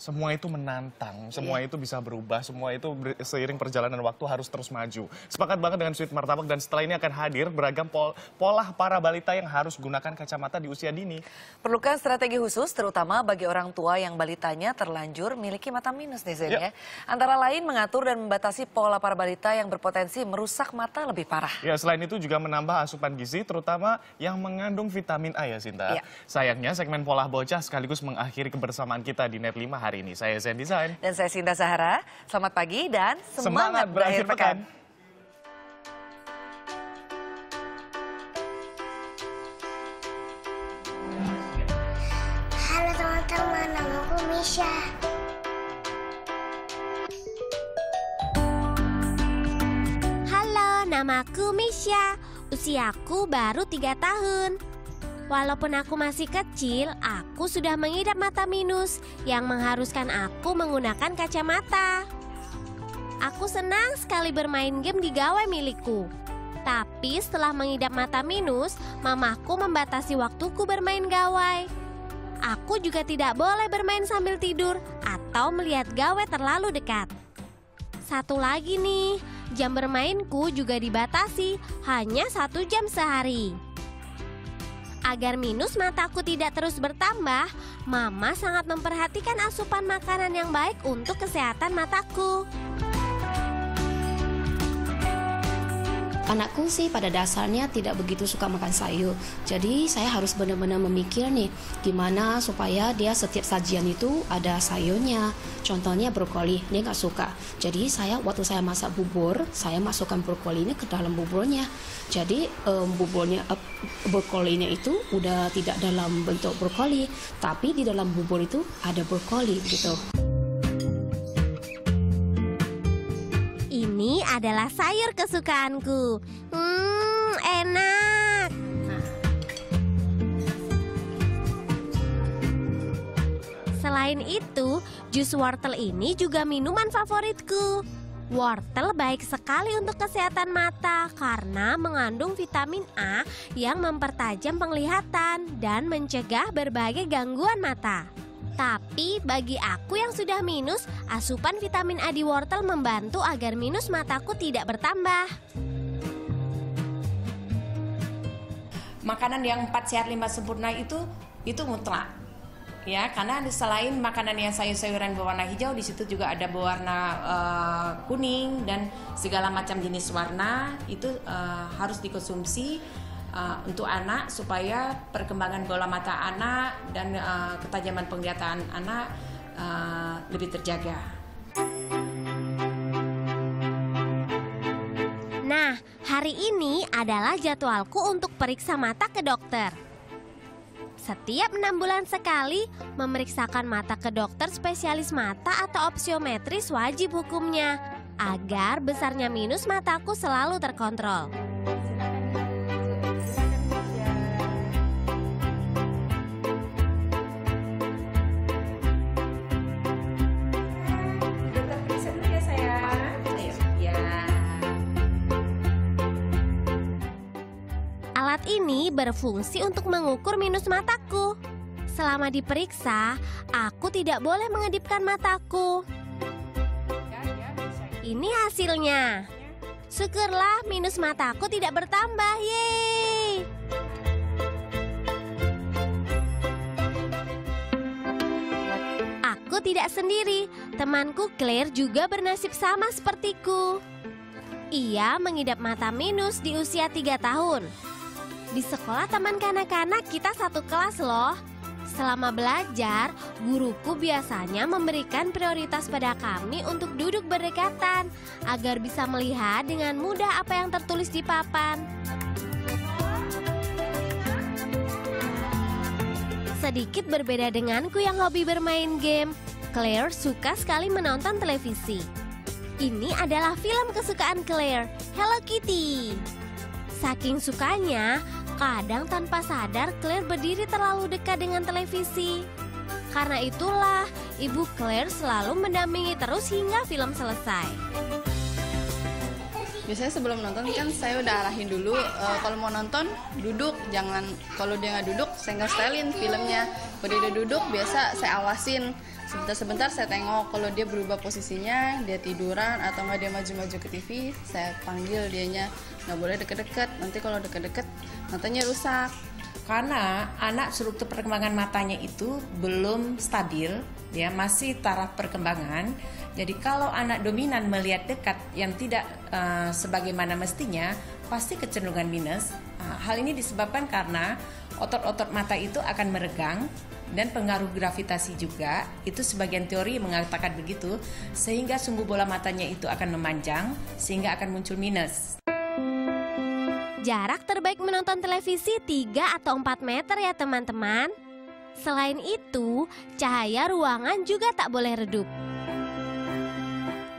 semua itu menantang, semua itu bisa berubah, semua itu seiring perjalanan waktu harus terus maju. Sepakat banget dengan Sweet Martabak dan setelah ini akan hadir beragam pola para balita yang harus gunakan kacamata di usia dini. Perlukan strategi khusus terutama bagi orang tua yang balitanya terlanjur miliki mata minus nih Zen ya. Antara lain mengatur dan membatasi pola para balita yang berpotensi merusak mata lebih parah. Ya, selain itu juga menambah asupan gizi terutama yang mengandung vitamin A ya Sinta. Sayangnya segmen Pola Bocah sekaligus mengakhiri kebersamaan kita di Net 5 hari ini. Saya Zen Design. Dan saya Sinta Zahara. Selamat pagi dan semangat berakhir pekan. Halo teman-teman, namaku Misha. Halo, namaku Misha. Usiaku baru 3 tahun. Walaupun aku masih kecil, aku sudah mengidap mata minus yang mengharuskan aku menggunakan kacamata. Aku senang sekali bermain game di gawai milikku. Tapi setelah mengidap mata minus, mamaku membatasi waktuku bermain gawai. Aku juga tidak boleh bermain sambil tidur atau melihat gawai terlalu dekat. Satu lagi nih, jam bermainku juga dibatasi, hanya 1 jam sehari. Agar minus mataku tidak terus bertambah, Mama sangat memperhatikan asupan makanan yang baik untuk kesehatan mataku. Anakku sih pada dasarnya tidak begitu suka makan sayur. Jadi saya harus benar-benar memikir nih gimana supaya dia setiap sajian itu ada sayurnya. Contohnya brokoli, dia nggak suka. Jadi waktu saya masak bubur, saya masukkan brokoli ini ke dalam buburnya. Jadi brokolinya itu udah tidak dalam bentuk brokoli, tapi di dalam bubur itu ada brokoli gitu. Ini adalah sayur kesukaanku. Enak. Selain itu, jus wortel ini juga minuman favoritku. Wortel baik sekali untuk kesehatan mata karena mengandung vitamin A yang mempertajam penglihatan dan mencegah berbagai gangguan mata. Tapi bagi aku yang sudah minus, asupan vitamin A di wortel membantu agar minus mataku tidak bertambah. Makanan yang 4 sehat 5 sempurna itu mutlak. Ya, karena selain makanan yang sayur-sayuran berwarna hijau, di situ juga ada berwarna kuning dan segala macam jenis warna itu harus dikonsumsi untuk anak supaya perkembangan bola mata anak dan ketajaman penglihatan anak lebih terjaga. Nah, hari ini adalah jadwalku untuk periksa mata ke dokter. Setiap 6 bulan sekali, memeriksakan mata ke dokter spesialis mata atau opsiometris wajib hukumnya, agar besarnya minus mataku selalu terkontrol. Alat ini berfungsi untuk mengukur minus mataku. Selama diperiksa, aku tidak boleh mengedipkan mataku. Ini hasilnya. Syukurlah minus mataku tidak bertambah. Yeay! Aku tidak sendiri. Temanku Claire juga bernasib sama sepertiku. Ia mengidap mata minus di usia 3 tahun. Di sekolah taman kanak-kanak kita satu kelas loh. Selama belajar, guruku biasanya memberikan prioritas pada kami untuk duduk berdekatan agar bisa melihat dengan mudah apa yang tertulis di papan. Sedikit berbeda denganku yang hobi bermain game, Claire suka sekali menonton televisi. Ini adalah film kesukaan Claire, Hello Kitty. Saking sukanya, kadang tanpa sadar Claire berdiri terlalu dekat dengan televisi. Karena itulah, Ibu Claire selalu mendampingi terus hingga film selesai. Biasanya sebelum nonton kan saya udah arahin dulu, kalau mau nonton duduk, jangan kalau dia nggak duduk saya nggak setelin filmnya. Kalau dia udah duduk biasa saya awasin Sebentar-sebentar saya tengok kalau dia berubah posisinya, dia tiduran atau nggak dia maju-maju ke TV, saya panggil dianya, nggak boleh deket-deket, nanti kalau deket-deket matanya rusak. Karena anak struktur perkembangan matanya itu belum stabil, ya masih taraf perkembangan. Jadi kalau anak dominan melihat dekat yang tidak sebagaimana mestinya, pasti kecenderungan minus. Hal ini disebabkan karena otot-otot mata itu akan meregang dan pengaruh gravitasi juga, itu sebagian teori mengatakan begitu, sehingga sumbu bola matanya itu akan memanjang sehingga akan muncul minus. Jarak terbaik menonton televisi 3 atau 4 meter ya teman-teman. Selain itu, cahaya ruangan juga tak boleh redup.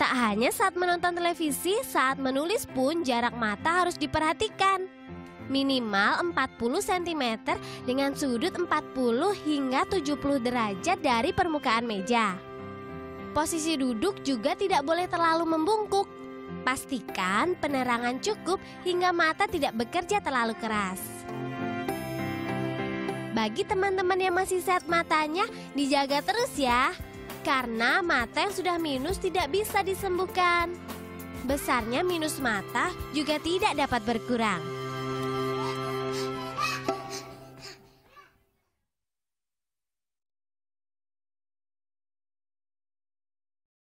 Tak hanya saat menonton televisi, saat menulis pun jarak mata harus diperhatikan. Minimal 40 cm dengan sudut 40 hingga 70 derajat dari permukaan meja. Posisi duduk juga tidak boleh terlalu membungkuk. Pastikan penerangan cukup hingga mata tidak bekerja terlalu keras. Bagi teman-teman yang masih sehat matanya, dijaga terus ya. Karena mata yang sudah minus tidak bisa disembuhkan. Besarnya minus mata juga tidak dapat berkurang.